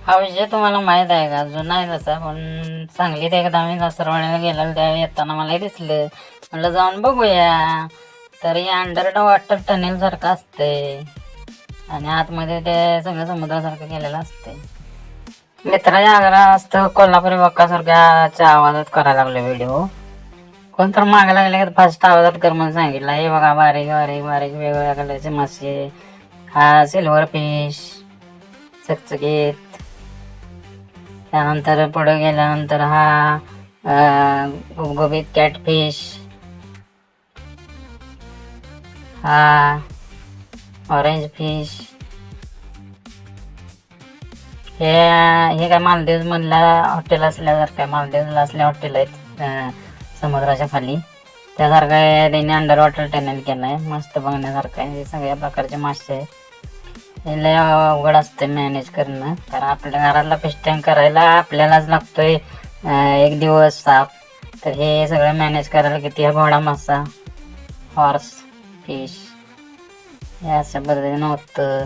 हा विषय तुम्हाला माहित आहे का? जुना आहे तसा, पण सांगलीत एकदा मी घसरवाडीला गेलेलो त्यावेळी येताना मला दिसलं. म्हणलं जाऊन बघूया. तर हे अंडर वॉटर टनेल सारखं असतंय आणि आतमध्ये ते सगळं समुद्रासारखं केलेलं असतंय. मित्राच्या आग्रह असतं कोल्हापुरी बक्कासारख्याच्या आवाजात करायला लागले व्हिडिओ. कोण तर मागे लागले की फास्ट आवाजात कर म्हणून सांगितलं. हे बघा बारीक बारीक बारीक वेगवेगळ्या कलरचे मासे, हा सिल्वर फिश चकचकीत. त्यानंतर पुढे गेल्यानंतर हा गुबगुबीत कॅटफिश, हा ऑरेंज फिश. हे हे काय मालदीव मधल्या हॉटेल असल्यासारखं आहे. मालदीवला असल्या हॉटेल आहेत समुद्राच्या खाली, त्यासारखं आहे. त्यांनी अंडर वॉटर टनेल केलं आहे, मस्त बघण्यासारखं आहे. हे सगळ्या प्रकारचे मासे आहेत. हे लय अवघड असते मॅनेज करणं, कारण आपल्या घरातला फिश टँक करायला आपल्यालाच लागतोय 1 दिवस साफ. तर हे सगळं मॅनेज करायला किती घोडा मासा, हॉर्स फिश हे अशा पद्धतीनं होतं.